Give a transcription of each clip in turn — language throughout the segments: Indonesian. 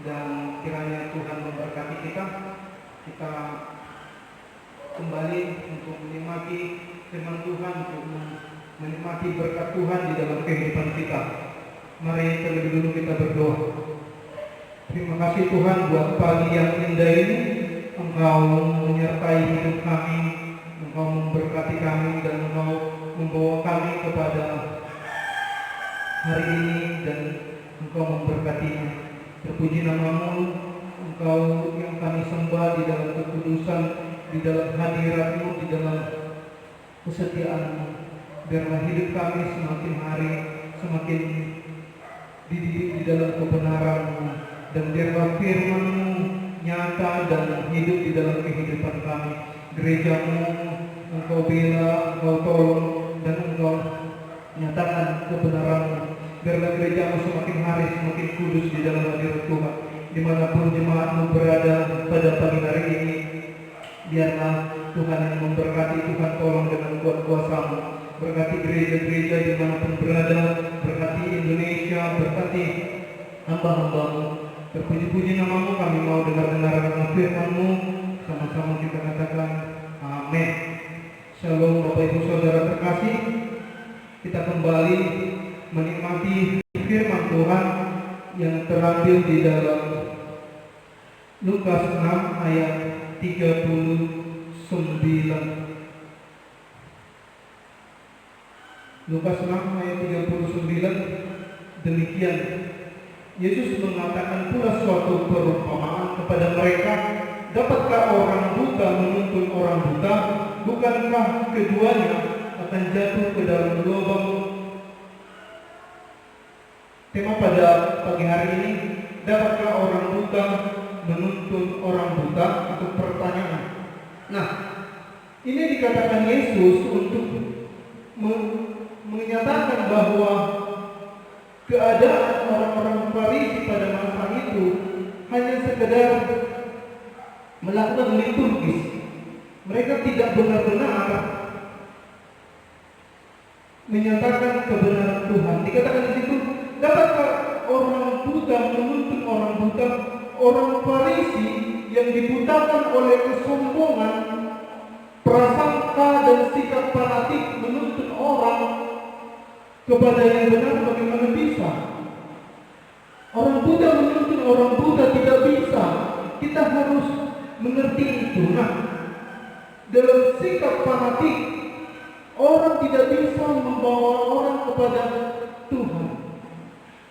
dan kiranya Tuhan memberkati kita kembali untuk menikmati firman Tuhan, untuk menikmati berkat Tuhan di dalam kehidupan kita. Mari terlebih dulu kita berdoa. Terima kasih Tuhan buat pagi yang indah ini. Engkau menyertai hidup kami, Engkau memberkati kami, dan Engkau membawa kami kepada hari ini, dan Engkau memberkatinya. Terpuji nama-Mu, Engkau yang kami sembah di dalam kekudusan, di dalam hadirat-Mu, di dalam kesetiaan-Mu. Biarlah hidup kami semakin hari semakin dididik di dalam kebenaran-Mu, dan biarlah firman-Mu nyata dan hidup di dalam kehidupan kami. Gereja-Mu Engkau bela, Engkau tolong, dan Engkau nyatakan kebenaran-Mu. Biarlah gereja-Mu semakin hari semakin kudus di dalam hadirat Tuhan. Dimanapun jemaat-Mu berada pada pagi hari ini, biarlah Tuhan yang memberkati. Tuhan tolong dengan kuat kuasa-Mu. Berkati gereja-gereja dimanapun berada, berkati Indonesia, berkati hamba-hamba-Mu. Terpuji-puji nama-Mu, kami mau dengar-dengar firman-Mu. Sama-sama kita katakan amin. Shalom Bapak Ibu Saudara terkasih, kita kembali menikmati firman Tuhan yang terambil di dalam Lukas 6 ayat 39. Lukas 6 ayat 39, demikian Yesus mengatakan pula suatu perumpamaan kepada mereka, dapatkah orang buta menuntun orang buta? Bukankah keduanya akan jatuh ke dalam lubang? Tema pada pagi hari ini, dapatkah orang buta menuntun orang buta? Itu pertanyaan. Nah, ini dikatakan Yesus untuk menyatakan bahwa keadaan orang-orang Farisi pada masa itu hanya sekedar melakukan liturgis. Mereka tidak benar-benar menyatakan kebenaran Tuhan. Dikatakan di situ, dapatkah orang buta menuntun orang buta? Orang Farisi yang dibutakan oleh kesombongan, prasangka dan sikap fanatik menuntun orang kepada yang benar, bagaimana bisa? Orang buta menuntun orang buta, tidak bisa. Kita harus mengerti itu. Nah, dalam sikap fanatik, orang tidak bisa membawa orang kepada Tuhan.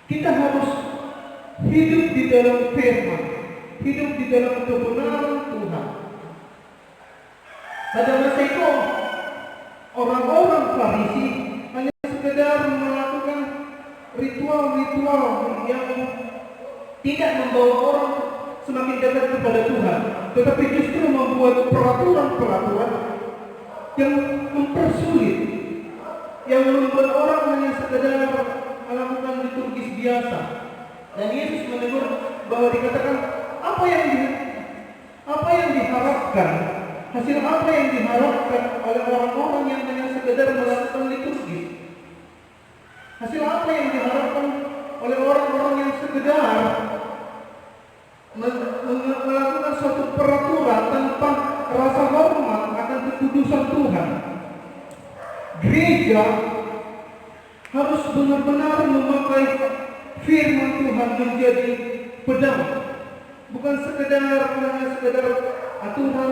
Kita harus hidup di dalam firman, hidup di dalam kebenaran Tuhan. Pada masa itu, orang-orang Farisi hanya sekedar melakukan ritual-ritual yang tidak membawa orang semakin dekat kepada Tuhan, tetapi justru membuat peraturan-peraturan yang mempersulit, yang membuat orang hanya sekedar melakukan liturgis biasa. Dan Yesus menegur bahwa dikatakan apa yang diharapkan, hasil apa yang diharapkan oleh orang-orang yang hanya sekedar melakukan liturgis. Hasil apa yang diharapkan oleh orang-orang yang sekedar melakukan suatu peraturan tanpa rasa hormat akan kekudusan Tuhan. Gereja harus benar-benar memakai firman Tuhan menjadi pedang, bukan hanya sekedar aturan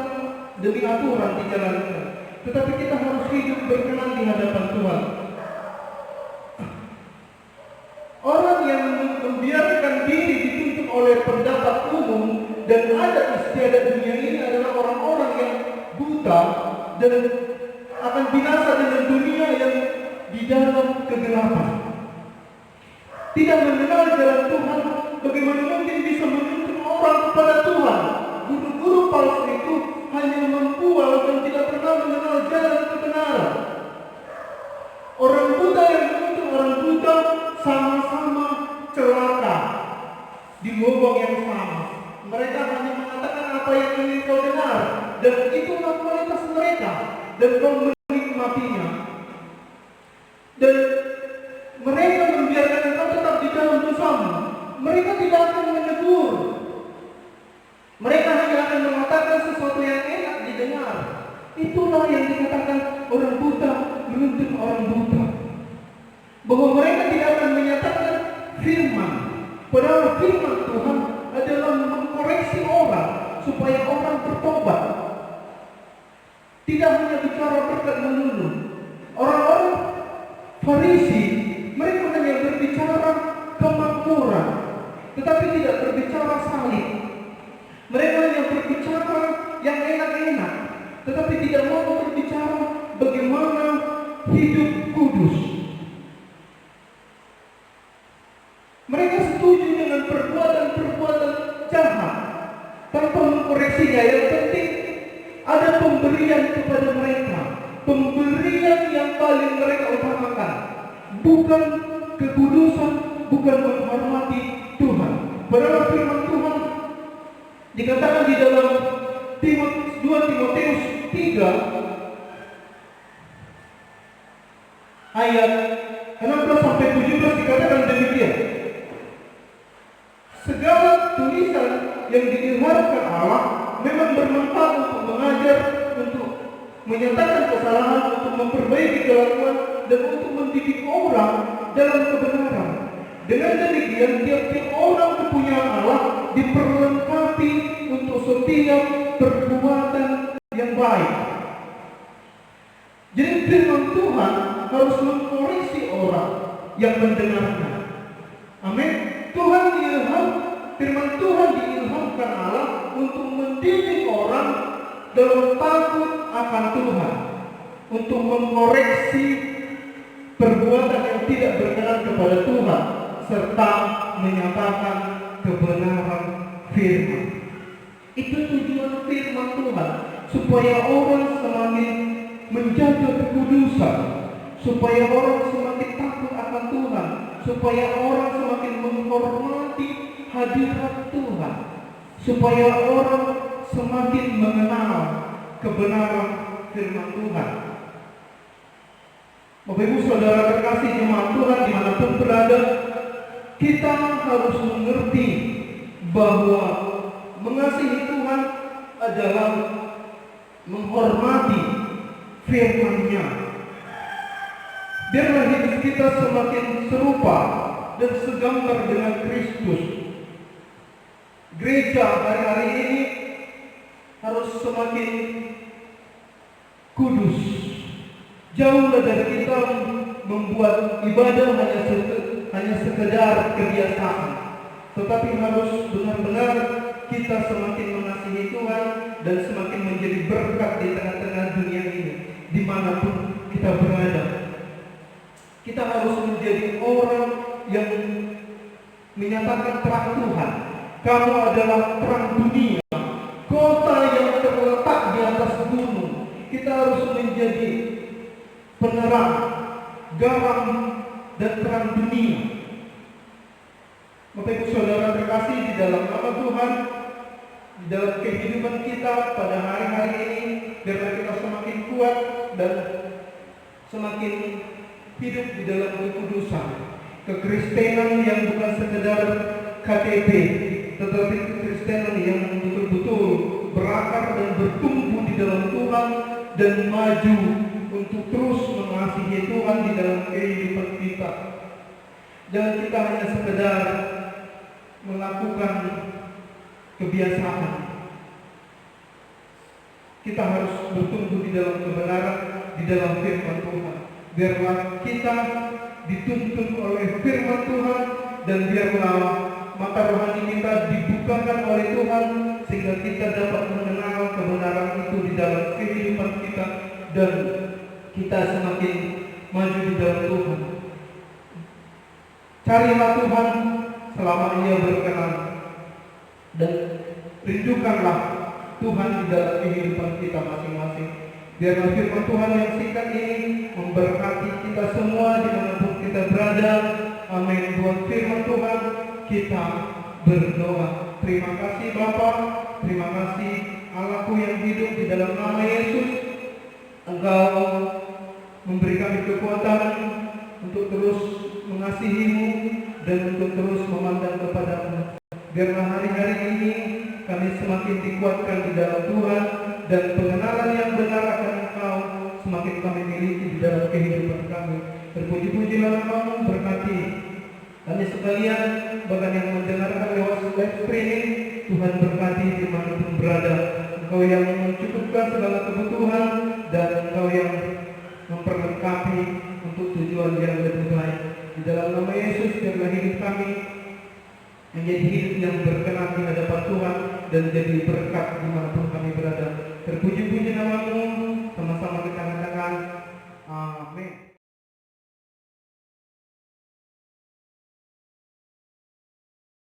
demi aturan dijalankan, tetapi kita harus hidup berkenan di hadapan Tuhan. Orang yang membiarkan diri dituntut oleh pendapat umum dan adat istiadat dunia ini adalah orang-orang yang buta dan akan binasa dengan dunia yang di dalam kegelapan. Tidak mengenal jalan Tuhan, bagaimana mungkin bisa menuntun orang kepada Tuhan? Guru-guru palsu itu hanya membual dan tidak pernah mengenal jalan kebenaran. Orang buta yang menuntun orang buta sama-sama celaka di lubang yang sama. Mereka hanya mengatakan apa yang ingin kau dengar, dan itulah kualitas mereka, dan kau menikmatinya. Dan mereka membiarkan engkau tetap di dalam dosamu. Mereka tidak akan menegur. Mereka hanya akan mengatakan sesuatu yang enak didengar. Itulah yang dikatakan orang buta menuntut orang buta. Bahwa mereka tidak akan menyatakan firman. Padahal firman Tuhan adalah mengkoreksi orang supaya orang bertobat. Tidak hanya bicara berkat melulu. Orang-orang Farisi, mereka hanya berbicara kemakmuran, tetapi tidak berbicara salib. Mereka hanya berbicara yang enak-enak, tetapi tidak mau berbicara bagaimana hidup kudus. Mereka setuju dengan perbuatan-perbuatan jahat tanpa mengkoreksinya. Yang penting ada pemberian kepada mereka, pemberian yang paling mereka utamakan, bukan kekudusan, bukan menghormati Tuhan. Padahal firman Tuhan dikatakan di dalam 2 Timotius 3 ayat 16-17 dikatakan demikian. Segala tulisan yang diilhamkan Allah memang bermanfaat untuk mengajar, untuk menyatakan kesalahan, untuk memperbaiki kelakuan, dan untuk mendidik orang dalam kebenaran. Dengan demikian, tiap-tiap orang kepunyaan Allah diperlengkapi untuk setiap perbuatan yang baik. Jadi firman Tuhan harus mengkoreksi orang yang mendengarnya. Amin. Firman Tuhan diilhamkan Allah untuk mendidik orang dalam takut akan Tuhan, untuk mengoreksi perbuatan yang tidak berkenan kepada Tuhan, serta menyatakan kebenaran firman. Itu tujuan firman Tuhan, supaya orang semakin menjaga kekudusan, supaya orang semakin takut akan Tuhan, supaya orang semakin menghormati hadirat Tuhan, supaya orang semakin mengenal kebenaran firman Tuhan. Bapak Ibu Saudara terkasih jemaat Tuhan dimanapun berada, kita harus mengerti bahwa mengasihi Tuhan adalah menghormati firman-Nya. Biarlah hidup kita semakin serupa dan segambar dengan Kristus. Gereja hari-hari ini harus semakin kudus. Jauhlah dari kita membuat ibadah hanya sekedar kebiasaan, tetapi harus benar-benar kita semakin mengasihi Tuhan dan semakin menjadi berkat di tengah-tengah dunia ini, dimanapun kita berada. Kita harus menjadi orang yang menyatakan terang Tuhan. Kamu adalah terang dunia, kota yang terletak di atas gunung. Kita harus menjadi penerang, garam, dan terang dunia. Bapak Ibu Saudara terkasih di dalam nama Tuhan, di dalam kehidupan kita pada hari-hari ini, biarlah kita semakin kuat dan semakin hidup di dalam kekudusan, kekristenan yang bukan sekedar KTP, tetapi kekristenan yang betul-betul berakar dan bertumbuh di dalam Tuhan dan maju untuk terus mengasihi Tuhan di dalam kehidupan kita. Jangan kita hanya sekedar melakukan kebiasaan. Kita harus bertumbuh di dalam kebenaran, di dalam firman Tuhan. Biarlah kita dituntun oleh firman Tuhan, dan biarlah mata rohani kita dibukakan oleh Tuhan, sehingga kita dapat mengenal kebenaran itu di dalam kehidupan kita, dan kita semakin maju di dalam Tuhan. Carilah Tuhan selama Ia berkenan, dan rindukanlah Tuhan di dalam kehidupan kita masing-masing. Biarlah firman Tuhan yang singkat ini memberkati kita semua dimanapun kita berada. Amin. Buat firman Tuhan kita berdoa. Terima kasih Bapa, terima kasih Allahku yang hidup, di dalam nama Yesus Engkau memberi kami kekuatan untuk terus mengasihi-Mu dan untuk terus memandang kepadamu. Biarlah hari-hari ini kami semakin dikuatkan di dalam Tuhan, dan pengenalan yang benar akan Engkau semakin kami miliki di dalam kehidupan kami. Terpuji-pujilah namamu, berkati kami sekalian, bahkan yang mendengarkan lewat live streaming. Tuhan berkati dimanapun berada. Engkau yang mencukupkan segala kebutuhan, dan Engkau yang memperlengkapi untuk tujuan yang lebih baik. Di dalam nama Yesus, biarlah hidup kami menjadi hidup yang berkenan di hadapan Tuhan, dan jadi berkat dimanapun kami berada. Terpuji-puji namamu, sama-sama kita katakan amin.